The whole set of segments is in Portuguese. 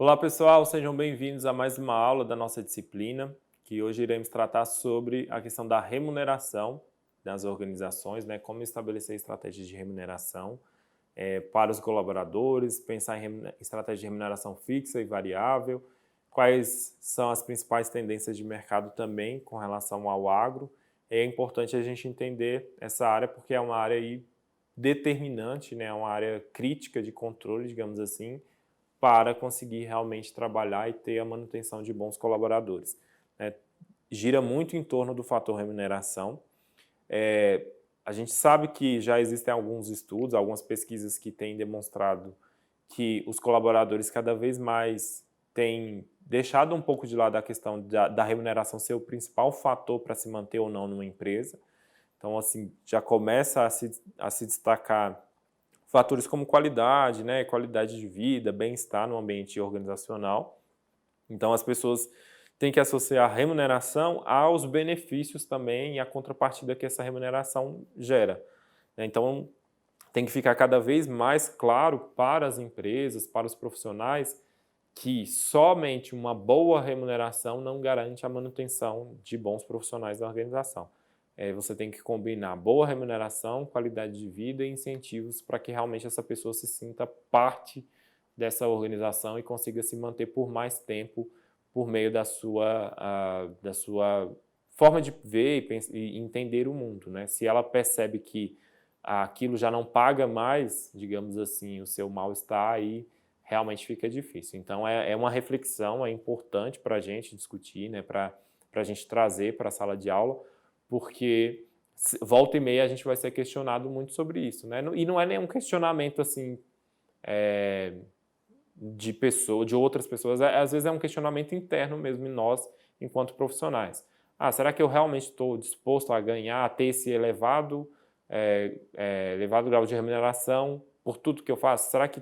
Olá pessoal, sejam bem-vindos a mais uma aula da nossa disciplina, que hoje iremos tratar sobre a questão da remuneração das organizações, né? Como estabelecer estratégias de remuneração para os colaboradores, pensar em estratégia de remuneração fixa e variável, quais são as principais tendências de mercado também com relação ao agro. É importante a gente entender essa área porque é uma área aí determinante, né? Uma área crítica de controle, digamos assim, para conseguir realmente trabalhar e ter a manutenção de bons colaboradores, né? Gira muito em torno do fator remuneração. A gente sabe que já existem alguns estudos, algumas pesquisas que têm demonstrado que os colaboradores cada vez mais têm deixado um pouco de lado a questão da remuneração ser o principal fator para se manter ou não numa empresa. Então, assim, já começa a se destacar fatores como qualidade, né, qualidade de vida, bem-estar no ambiente organizacional. Então, as pessoas têm que associar a remuneração aos benefícios também e a contrapartida que essa remuneração gera. Então, tem que ficar cada vez mais claro para as empresas, para os profissionais, que somente uma boa remuneração não garante a manutenção de bons profissionais da organização. Você tem que combinar boa remuneração, qualidade de vida e incentivos para que realmente essa pessoa se sinta parte dessa organização e consiga se manter por mais tempo por meio da sua forma de ver e entender o mundo, né? Se ela percebe que aquilo já não paga mais, digamos assim, o seu mal-estar, aí realmente fica difícil. Então, é uma reflexão, é importante para a gente discutir, né? Para a gente trazer para a sala de aula, porque volta e meia a gente vai ser questionado muito sobre isso, né? E não é nenhum questionamento assim de outras pessoas, às vezes é um questionamento interno mesmo em nós, enquanto profissionais. Será que eu realmente estou disposto a ganhar, a ter esse elevado grau de remuneração por tudo que eu faço? Será que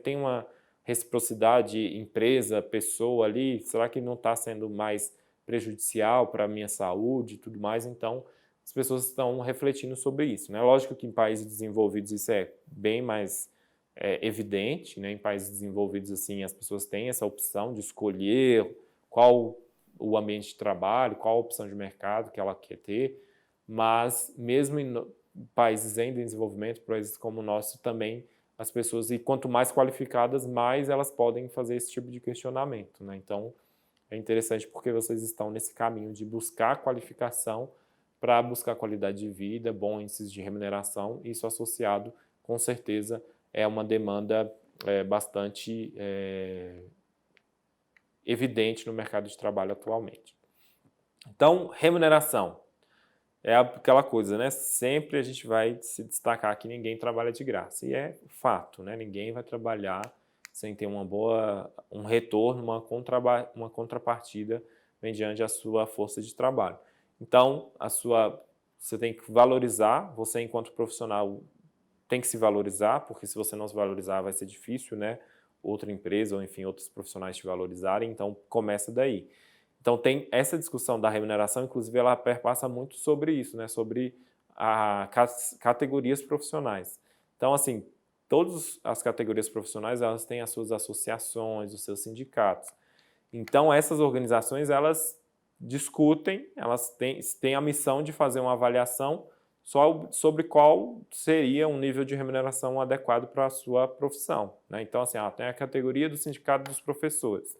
tem uma reciprocidade empresa, pessoa ali? Será que não está sendo mais prejudicial para a minha saúde e tudo mais? Então, as pessoas estão refletindo sobre isso, né? Lógico que em países desenvolvidos isso é bem mais evidente, né? Em países desenvolvidos, assim, as pessoas têm essa opção de escolher qual o ambiente de trabalho, qual a opção de mercado que ela quer ter, mas mesmo em países em desenvolvimento, países como o nosso, também as pessoas, e quanto mais qualificadas, mais elas podem fazer esse tipo de questionamento, né? Então, é interessante porque vocês estão nesse caminho de buscar qualificação para buscar qualidade de vida, bons índices de remuneração, isso associado, com certeza, é uma demanda bastante evidente no mercado de trabalho atualmente. Então, remuneração é aquela coisa, né? Sempre a gente vai se destacar que ninguém trabalha de graça. E é fato, né? Ninguém vai trabalhar sem ter um retorno, uma contrapartida mediante a sua força de trabalho. Então, você tem que valorizar, você enquanto profissional tem que se valorizar, porque se você não se valorizar vai ser difícil, né? Outra empresa ou, enfim, outros profissionais te valorizarem, então começa daí. Então tem essa discussão da remuneração, inclusive ela perpassa muito sobre isso, né? Sobre categorias profissionais. Então, assim, todas as categorias profissionais, elas têm as suas associações, os seus sindicatos. Então, essas organizações, elas discutem, elas têm a missão de fazer uma avaliação sobre qual seria um nível de remuneração adequado para a sua profissão, né? Então, assim, tem a categoria do sindicato dos professores.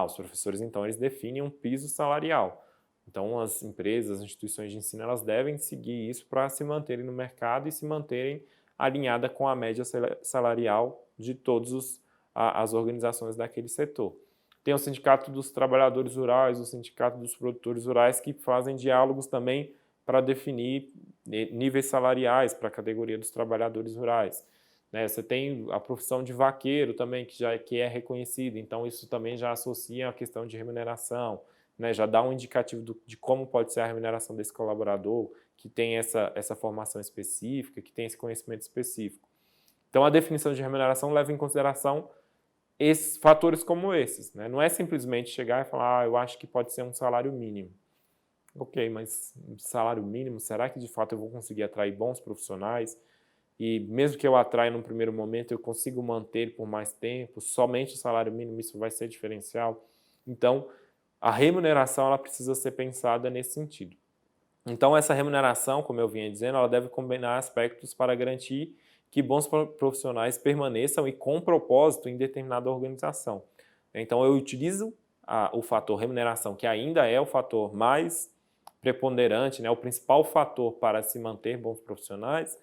Os professores, então, eles definem um piso salarial. Então, as empresas, as instituições de ensino, elas devem seguir isso para se manterem no mercado e se manterem alinhada com a média salarial de todas as organizações daquele setor. Tem o Sindicato dos Trabalhadores Rurais, o Sindicato dos Produtores Rurais, que fazem diálogos também para definir níveis salariais para a categoria dos trabalhadores rurais. Você tem a profissão de vaqueiro também, que é reconhecida, então isso também já associa a questão de remuneração, né? Já dá um indicativo de como pode ser a remuneração desse colaborador, que tem essa formação específica, que tem esse conhecimento específico. Então, a definição de remuneração leva em consideração fatores como esses, né? Não é simplesmente chegar e falar, eu acho que pode ser um salário mínimo. Ok, mas salário mínimo, será que de fato eu vou conseguir atrair bons profissionais? e mesmo que eu atraia num primeiro momento, eu consigo manter ele por mais tempo, somente o salário mínimo, isso vai ser diferencial. Então, a remuneração ela precisa ser pensada nesse sentido. Então, essa remuneração, como eu vinha dizendo, ela deve combinar aspectos para garantir que bons profissionais permaneçam e com propósito em determinada organização. Então, eu utilizo o fator remuneração, que ainda é o fator mais preponderante, né, o principal fator para se manter bons profissionais,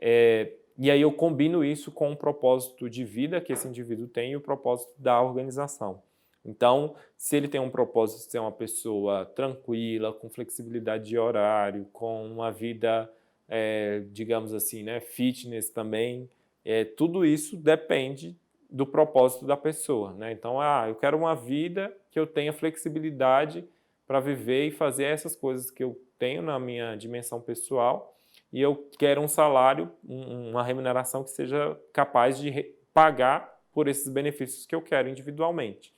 e aí eu combino isso com o propósito de vida que esse indivíduo tem e o propósito da organização. Então, se ele tem um propósito de ser uma pessoa tranquila, com flexibilidade de horário, com uma vida, digamos assim, né, fitness também, tudo isso depende do propósito da pessoa, né? Então, eu quero uma vida que eu tenha flexibilidade para viver e fazer essas coisas que eu tenho na minha dimensão pessoal, e eu quero um salário, uma remuneração que seja capaz de pagar por esses benefícios que eu quero individualmente.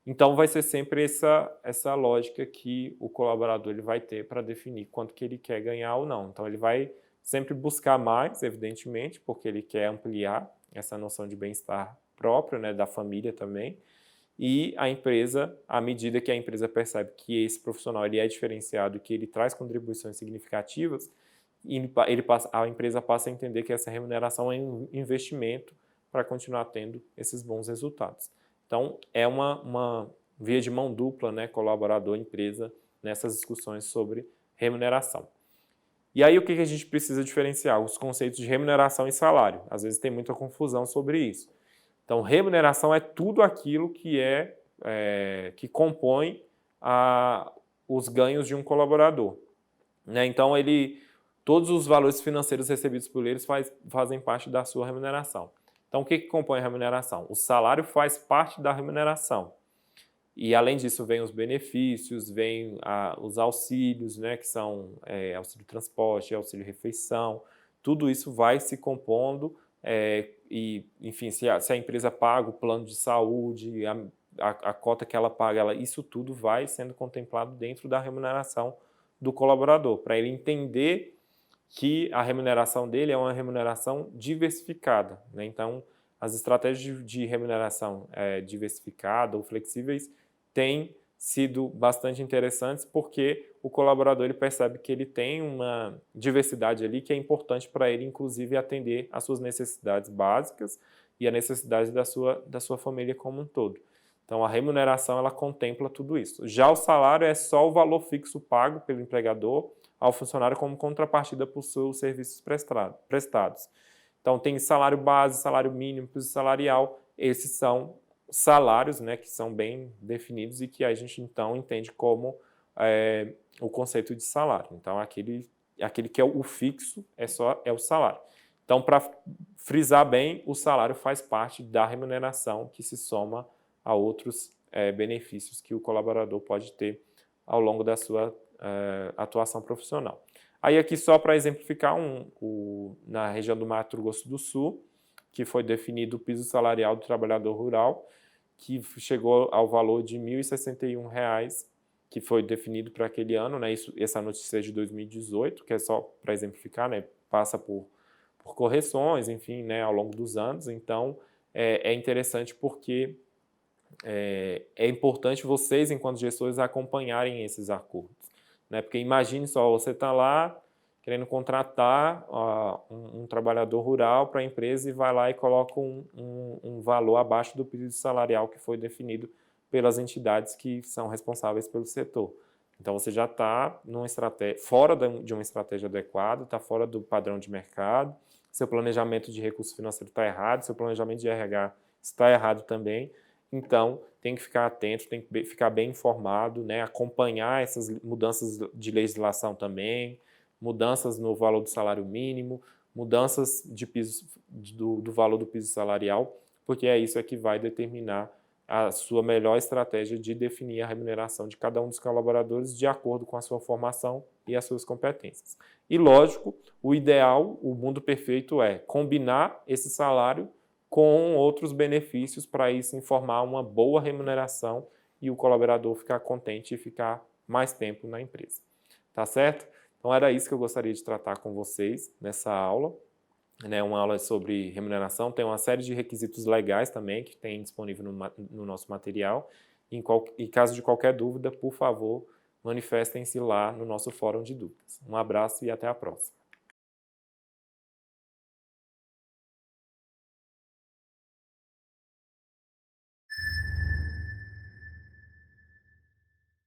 Então, vai ser sempre essa lógica que o colaborador ele vai ter para definir quanto que ele quer ganhar ou não. Então, ele vai sempre buscar mais, evidentemente, porque ele quer ampliar essa noção de bem-estar próprio, né, da família também. E a empresa, à medida que a empresa percebe que esse profissional ele é diferenciado e que ele traz contribuições significativas, a empresa passa a entender que essa remuneração é um investimento para continuar tendo esses bons resultados. Então, é uma via de mão dupla, né, colaborador-empresa, nessas discussões sobre remuneração. E aí, o que a gente precisa diferenciar? Os conceitos de remuneração e salário. Às vezes tem muita confusão sobre isso. Então, remuneração é tudo aquilo que compõe os ganhos de um colaborador, né? Então, todos os valores financeiros recebidos por eles fazem parte da sua remuneração. Então, o que compõe a remuneração? O salário faz parte da remuneração. E, além disso, vem os benefícios, vem os auxílios, né, que são auxílio transporte, auxílio refeição. Tudo isso vai se compondo e, enfim, se a empresa paga o plano de saúde, a cota que ela paga, isso tudo vai sendo contemplado dentro da remuneração do colaborador, para ele entender que a remuneração dele é uma remuneração diversificada, né? Então, as estratégias de remuneração diversificada ou flexíveis têm sido bastante interessantes porque o colaborador ele percebe que ele tem uma diversidade ali que é importante para ele, inclusive, atender às suas necessidades básicas e a necessidade da sua família como um todo. Então, a remuneração ela contempla tudo isso. Já o salário é só o valor fixo pago pelo empregador ao funcionário como contrapartida por seus serviços prestados. Então, tem salário base, salário mínimo, piso salarial. Esses são salários, né, que são bem definidos e que a gente, então, entende como o conceito de salário. Então, aquele que é o fixo é o salário. Então, para frisar bem, o salário faz parte da remuneração que se soma a outros benefícios que o colaborador pode ter ao longo da sua atuação profissional. Aí aqui só para exemplificar, na região do Mato Grosso do Sul, que foi definido o piso salarial do trabalhador rural, que chegou ao valor de R$ 1.061, que foi definido para aquele ano, né? Essa notícia é de 2018, que é só para exemplificar, né? Passa por correções, enfim, né? Ao longo dos anos. Então, é interessante porque é importante vocês, enquanto gestores, acompanharem esses acordos, né? Porque imagine só, você está lá querendo contratar um trabalhador rural para a empresa e vai lá e coloca um valor abaixo do piso salarial que foi definido pelas entidades que são responsáveis pelo setor. Então, você já está fora de uma estratégia adequada, está fora do padrão de mercado, seu planejamento de recurso financeiro está errado, seu planejamento de RH está errado também. Então, tem que ficar atento, tem que ficar bem informado, né? Acompanhar essas mudanças de legislação também, mudanças no valor do salário mínimo, mudanças do valor do piso salarial, porque é isso que vai determinar a sua melhor estratégia de definir a remuneração de cada um dos colaboradores de acordo com a sua formação e as suas competências. E, lógico, o ideal, o mundo perfeito é combinar esse salário com outros benefícios para isso informar uma boa remuneração e o colaborador ficar contente e ficar mais tempo na empresa. Tá certo? Então era isso que eu gostaria de tratar com vocês nessa aula. né, uma aula sobre remuneração, tem uma série de requisitos legais também que tem disponível no nosso material. Em caso de qualquer dúvida, por favor, manifestem-se lá no nosso fórum de dúvidas. Um abraço e até a próxima.